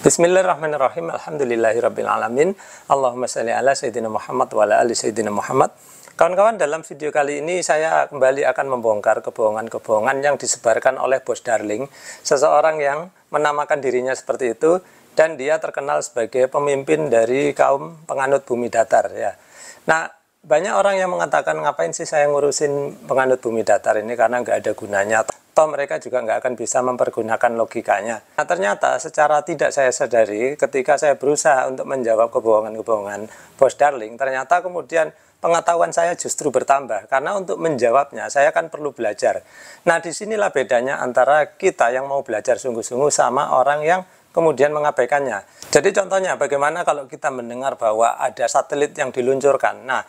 Bismillahirrahmanirrahim. Alhamdulillahirrabbilalamin. Allahumma sholli ala Sayyidina Muhammad wa ala ali Sayyidina Muhammad. Kawan-kawan, dalam video kali ini saya kembali akan membongkar kebohongan-kebohongan yang disebarkan oleh Bos Darling, seseorang yang menamakan dirinya seperti itu, dan dia terkenal sebagai pemimpin dari kaum penganut bumi datar ya. Nah, banyak orang yang mengatakan, ngapain sih saya ngurusin penganut bumi datar ini, karena nggak ada gunanya. Toh mereka juga nggak akan bisa mempergunakan logikanya. Nah, ternyata secara tidak saya sadari, ketika saya berusaha untuk menjawab kebohongan-kebohongan Bos Darling, ternyata kemudian pengetahuan saya justru bertambah. Karena untuk menjawabnya, saya kan perlu belajar. Nah, disinilah bedanya antara kita yang mau belajar sungguh-sungguh sama orang yang kemudian mengabaikannya. Jadi contohnya, bagaimana kalau kita mendengar bahwa ada satelit yang diluncurkan. Nah,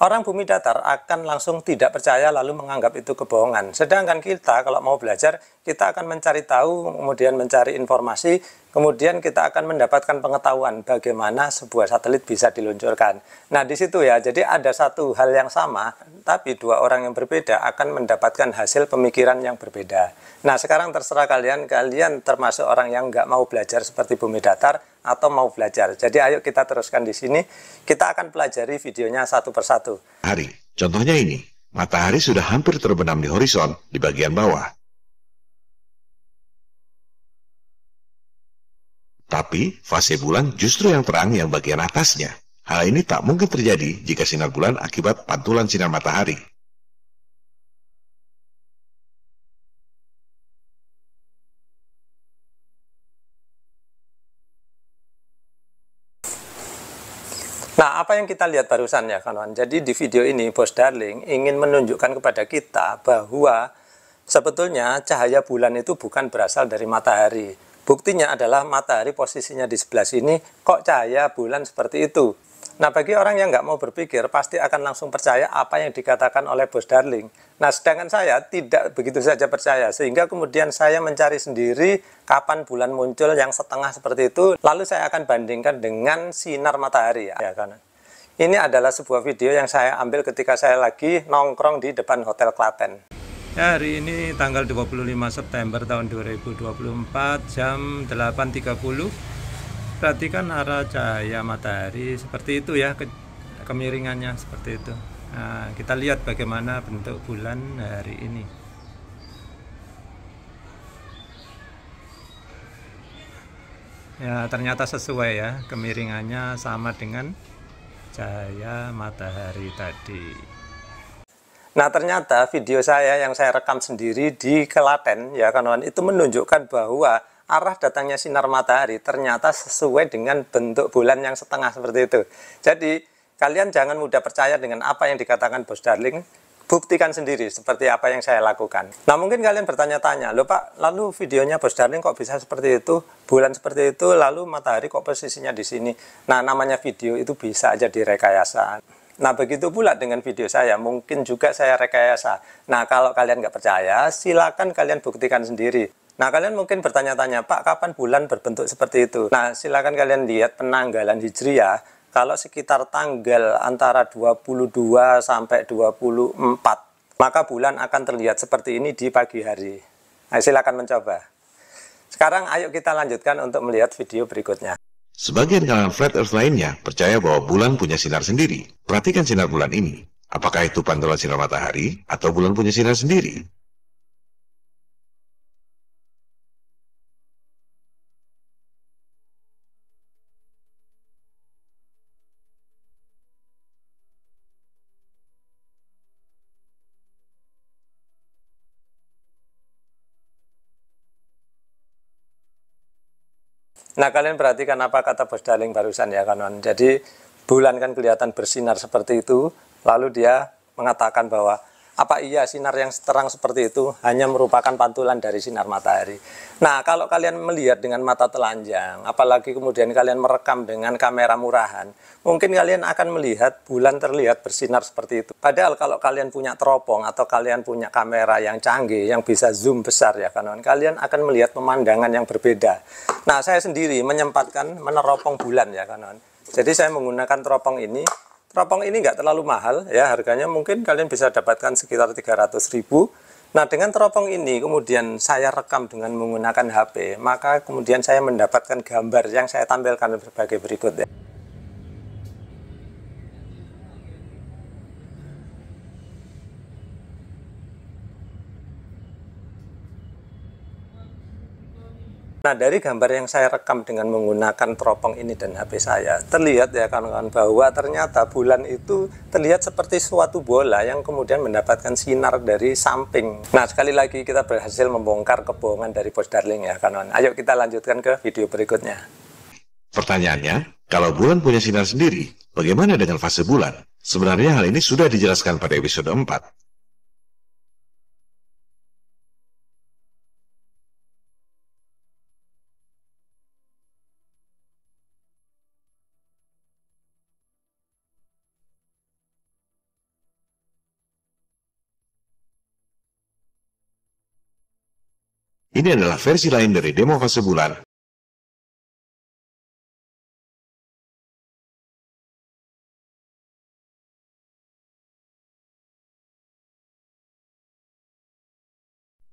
orang bumi datar akan langsung tidak percaya lalu menganggap itu kebohongan. Sedangkan kita kalau mau belajar, kita akan mencari tahu, kemudian mencari informasi, kemudian kita akan mendapatkan pengetahuan bagaimana sebuah satelit bisa diluncurkan. Nah, di situ ya, jadi ada satu hal yang sama, tapi dua orang yang berbeda akan mendapatkan hasil pemikiran yang berbeda. Nah, sekarang terserah kalian termasuk orang yang nggak mau belajar seperti bumi datar, atau mau belajar. Jadi ayo kita teruskan di sini. Kita akan pelajari videonya satu persatu. Hari. Contohnya ini. Matahari sudah hampir terbenam di horizon di bagian bawah. Tapi fase bulan justru yang terang yang bagian atasnya. Hal ini tak mungkin terjadi jika sinar bulan akibat pantulan sinar matahari. Nah, apa yang kita lihat barusan ya kawan. Jadi di video ini Bos Darling ingin menunjukkan kepada kita bahwa sebetulnya cahaya bulan itu bukan berasal dari matahari. Buktinya adalah matahari posisinya di sebelah sini, kok cahaya bulan seperti itu. Nah, bagi orang yang nggak mau berpikir, pasti akan langsung percaya apa yang dikatakan oleh Bos Darling. Nah, sedangkan saya tidak begitu saja percaya, sehingga kemudian saya mencari sendiri kapan bulan muncul yang setengah seperti itu, lalu saya akan bandingkan dengan sinar matahari. Ya, kan? Ini adalah sebuah video yang saya ambil ketika saya lagi nongkrong di depan Hotel Klaten. Ya, hari ini tanggal 25 September tahun 2024, jam 8.30. Perhatikan arah cahaya matahari seperti itu ya, kemiringannya seperti itu. Nah, kita lihat bagaimana bentuk bulan hari ini. Ya, ternyata sesuai ya, kemiringannya sama dengan cahaya matahari tadi. Nah, ternyata video saya yang saya rekam sendiri di Klaten ya kawan, itu menunjukkan bahwa arah datangnya sinar matahari ternyata sesuai dengan bentuk bulan yang setengah seperti itu. Jadi kalian jangan mudah percaya dengan apa yang dikatakan Bos Darling, buktikan sendiri seperti apa yang saya lakukan. Nah, mungkin kalian bertanya-tanya, loh Pak, lalu videonya Bos Darling kok bisa seperti itu, bulan seperti itu, lalu matahari kok posisinya di sini. Nah, namanya video itu bisa aja direkayasa. Nah, begitu pula dengan video saya, mungkin juga saya rekayasa. Nah, kalau kalian nggak percaya, silakan kalian buktikan sendiri. Nah, kalian mungkin bertanya-tanya, Pak, kapan bulan berbentuk seperti itu? Nah, silakan kalian lihat penanggalan Hijriah. Kalau sekitar tanggal antara 22 sampai 24, maka bulan akan terlihat seperti ini di pagi hari. Nah, silakan mencoba. Sekarang ayo kita lanjutkan untuk melihat video berikutnya. Sebagian kalangan flat earth lainnya percaya bahwa bulan punya sinar sendiri. Perhatikan sinar bulan ini. Apakah itu pantulan sinar matahari atau bulan punya sinar sendiri? Nah, kalian perhatikan apa kata Bos Darling barusan ya kawan. Jadi bulan kan kelihatan bersinar seperti itu, lalu dia mengatakan bahwa Apa iya sinar yang terang seperti itu hanya merupakan pantulan dari sinar matahari? Nah, kalau kalian melihat dengan mata telanjang, apalagi kemudian kalian merekam dengan kamera murahan, mungkin kalian akan melihat bulan terlihat bersinar seperti itu. Padahal kalau kalian punya teropong atau kalian punya kamera yang canggih, yang bisa zoom besar ya kawan, kalian akan melihat pemandangan yang berbeda. Nah, saya sendiri menyempatkan meneropong bulan ya kawan. Jadi saya menggunakan teropong ini. Teropong ini nggak terlalu mahal ya, harganya mungkin kalian bisa dapatkan sekitar 300.000. Nah, dengan teropong ini kemudian saya rekam dengan menggunakan HP, maka kemudian saya mendapatkan gambar yang saya tampilkan sebagai berikut ya. Nah, dari gambar yang saya rekam dengan menggunakan teropong ini dan HP saya, terlihat ya kawan-kawan bahwa ternyata bulan itu terlihat seperti suatu bola yang kemudian mendapatkan sinar dari samping. Nah, sekali lagi kita berhasil membongkar kebohongan dari Bos Darling ya kawan-kawan. Ayo kita lanjutkan ke video berikutnya. Pertanyaannya, kalau bulan punya sinar sendiri, bagaimana dengan fase bulan? Sebenarnya hal ini sudah dijelaskan pada episode 4. Ini adalah versi lain dari demo fase bulan.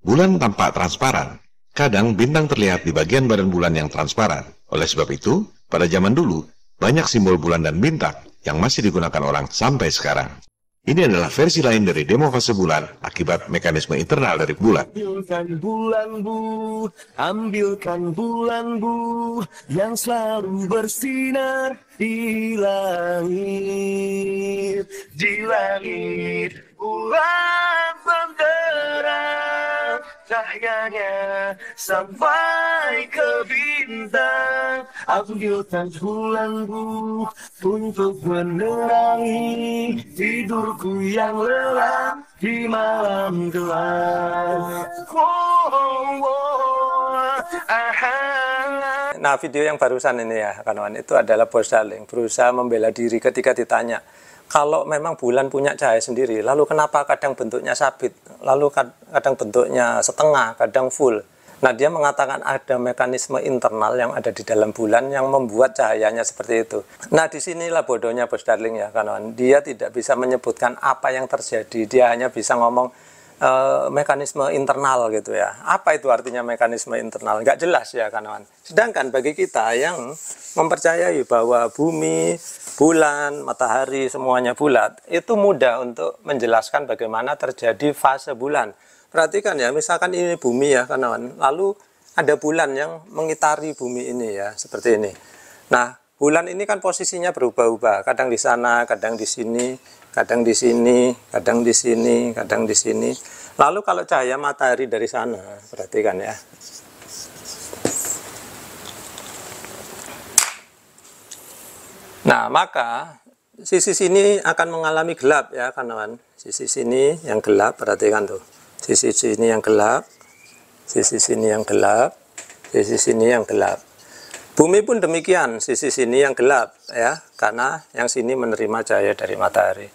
Bulan tampak transparan. Kadang bintang terlihat di bagian badan bulan yang transparan. Oleh sebab itu, pada zaman dulu, banyak simbol bulan dan bintang yang masih digunakan orang sampai sekarang. Ini adalah versi lain dari demo fase bulan akibat mekanisme internal dari bulan. Ambilkan bulan bu, ambilkan bulan bu, yang selalu bersinar di langit, bulan benderang, cahayanya sampai ke bintang. Ambilkan bulan bu, untuk menerangi tidurku yang lelap di malam gelap. Nah, video yang barusan ini ya kawan-kawan, itu adalah Bos Darling berusaha membela diri ketika ditanya, kalau memang bulan punya cahaya sendiri, lalu kenapa kadang bentuknya sabit, lalu kadang bentuknya setengah, kadang full. Nah, dia mengatakan ada mekanisme internal yang ada di dalam bulan yang membuat cahayanya seperti itu. Nah, disinilah bodohnya Bos Darling ya kawan. Dia tidak bisa menyebutkan apa yang terjadi. Dia hanya bisa ngomong mekanisme internal gitu ya. Apa itu artinya mekanisme internal? Nggak jelas ya kawan. Sedangkan bagi kita yang mempercayai bahwa bumi, bulan, matahari semuanya bulat, itu mudah untuk menjelaskan bagaimana terjadi fase bulan. Perhatikan ya, misalkan ini bumi ya kawan, lalu ada bulan yang mengitari bumi ini ya, seperti ini. Nah, bulan ini kan posisinya berubah-ubah, kadang di sana, kadang di sini, kadang di sini, kadang di sini, kadang di sini. Lalu kalau cahaya matahari dari sana, perhatikan ya. Nah, maka sisi sini akan mengalami gelap ya kawan. Sisi sini yang gelap, perhatikan tuh. Sisi sini yang gelap, sisi sini yang gelap, sisi sini yang gelap. Bumi pun demikian, sisi sini yang gelap ya, karena yang sini menerima cahaya dari matahari.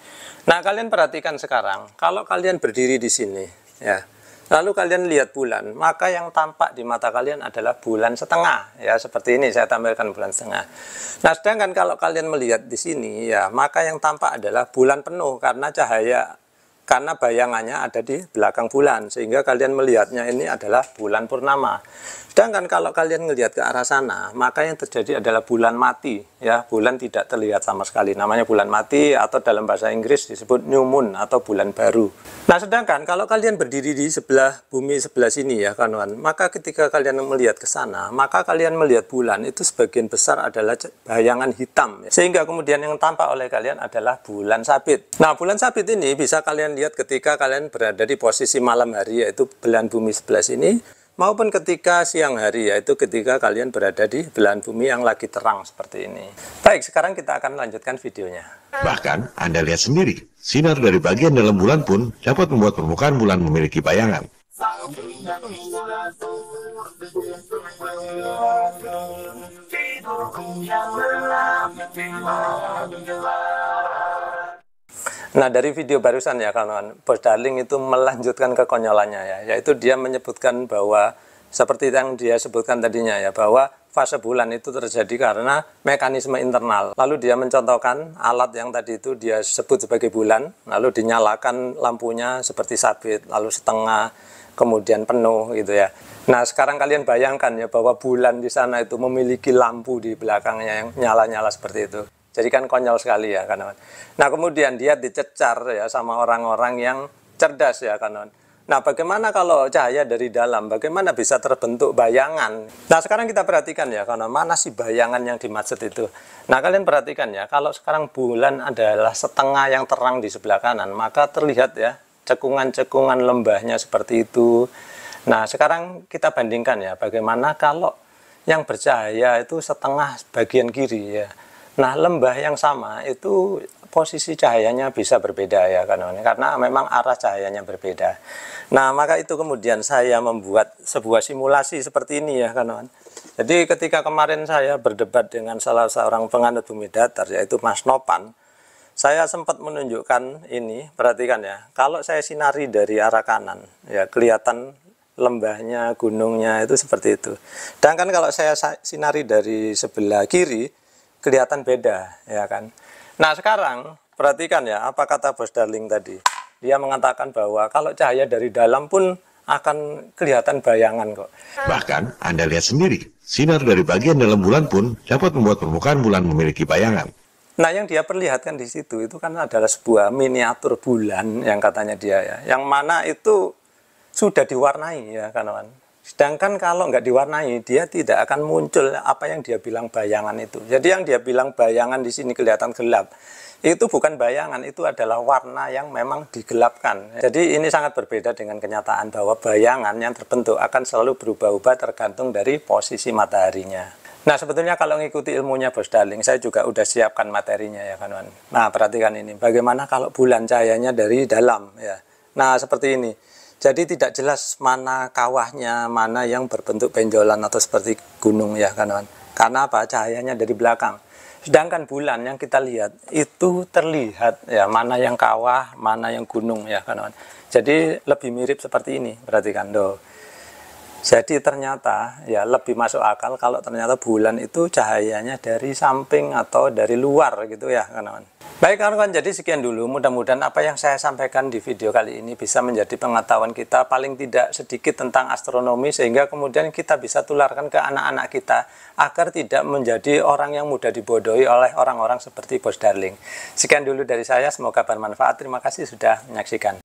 Nah, kalian perhatikan sekarang, kalau kalian berdiri di sini ya, lalu kalian lihat bulan, maka yang tampak di mata kalian adalah bulan setengah ya, seperti ini saya tampilkan bulan setengah. Nah, sedangkan kalau kalian melihat di sini ya, maka yang tampak adalah bulan penuh karena bayangannya ada di belakang bulan, sehingga kalian melihatnya ini adalah bulan purnama. Sedangkan kalau kalian melihat ke arah sana, maka yang terjadi adalah bulan mati ya, bulan tidak terlihat sama sekali, namanya bulan mati atau dalam bahasa Inggris disebut new moon atau bulan baru. Nah, sedangkan kalau kalian berdiri di sebelah bumi sebelah sini ya kawan, maka ketika kalian melihat ke sana, maka kalian melihat bulan itu sebagian besar adalah bayangan hitam ya. Sehingga kemudian yang tampak oleh kalian adalah bulan sabit. Nah, bulan sabit ini bisa kalian lihat ketika kalian berada di posisi malam hari, yaitu belahan bumi sebelah sini, maupun ketika siang hari, yaitu ketika kalian berada di belahan bumi yang lagi terang seperti ini. Baik, sekarang kita akan lanjutkan videonya. Bahkan, Anda lihat sendiri, sinar dari bagian dalam bulan pun dapat membuat permukaan bulan memiliki bayangan. Nah, dari video barusan ya kawan, Bos Darling itu melanjutkan kekonyolannya ya, yaitu dia menyebutkan bahwa seperti yang dia sebutkan tadinya ya, bahwa fase bulan itu terjadi karena mekanisme internal. Lalu dia mencontohkan alat yang tadi itu dia sebut sebagai bulan, lalu dinyalakan lampunya seperti sabit, lalu setengah, kemudian penuh gitu ya. Nah, sekarang kalian bayangkan ya bahwa bulan di sana itu memiliki lampu di belakangnya yang nyala-nyala seperti itu. Jadi kan konyol sekali ya kawan. Nah, kemudian dia dicecar ya sama orang-orang yang cerdas ya kawan. Nah, bagaimana kalau cahaya dari dalam? Bagaimana bisa terbentuk bayangan? Nah, sekarang kita perhatikan ya kawan, mana sih bayangan yang dimaksud itu? Nah, kalian perhatikan ya, kalau sekarang bulan adalah setengah yang terang di sebelah kanan, maka terlihat ya cekungan-cekungan lembahnya seperti itu. Nah, sekarang kita bandingkan ya, bagaimana kalau yang bercahaya itu setengah bagian kiri ya. Nah, lembah yang sama itu posisi cahayanya bisa berbeda ya kawan, karena memang arah cahayanya berbeda. Nah, maka itu kemudian saya membuat sebuah simulasi seperti ini ya kawan. Jadi ketika kemarin saya berdebat dengan salah seorang penganut bumi datar, yaitu Mas Nopan, saya sempat menunjukkan ini, perhatikan ya, kalau saya sinari dari arah kanan ya kelihatan lembahnya, gunungnya itu seperti itu. Sedangkan kalau saya sinari dari sebelah kiri kelihatan beda ya kan. Nah, sekarang perhatikan ya apa kata Bos Darling tadi. Dia mengatakan bahwa kalau cahaya dari dalam pun akan kelihatan bayangan kok. Bahkan, Anda lihat sendiri, sinar dari bagian dalam bulan pun dapat membuat permukaan bulan memiliki bayangan. Nah, yang dia perlihatkan di situ itu kan adalah sebuah miniatur bulan yang katanya dia ya, yang mana itu sudah diwarnai ya kawan. Sedangkan kalau nggak diwarnai, dia tidak akan muncul apa yang dia bilang bayangan itu. Jadi yang dia bilang bayangan di sini kelihatan gelap, itu bukan bayangan, itu adalah warna yang memang digelapkan. Jadi ini sangat berbeda dengan kenyataan bahwa bayangan yang terbentuk akan selalu berubah-ubah tergantung dari posisi mataharinya. Nah, sebetulnya kalau mengikuti ilmunya Bos Darling, saya juga udah siapkan materinya ya kawan. Nah, perhatikan ini, bagaimana kalau bulan cahayanya dari dalam ya. Nah, seperti ini. Jadi tidak jelas mana kawahnya, mana yang berbentuk benjolan atau seperti gunung ya kawan. Karena apa? Cahayanya dari belakang. Sedangkan bulan yang kita lihat itu terlihat ya mana yang kawah, mana yang gunung ya kawan. Jadi lebih mirip seperti ini, perhatikan doh. Jadi ternyata ya lebih masuk akal kalau ternyata bulan itu cahayanya dari samping atau dari luar gitu ya kawan. Baik kawan-kawan, jadi sekian dulu. Mudah-mudahan apa yang saya sampaikan di video kali ini bisa menjadi pengetahuan kita paling tidak sedikit tentang astronomi, sehingga kemudian kita bisa tularkan ke anak-anak kita agar tidak menjadi orang yang mudah dibodohi oleh orang-orang seperti Bos Darling. Sekian dulu dari saya, semoga bermanfaat. Terima kasih sudah menyaksikan.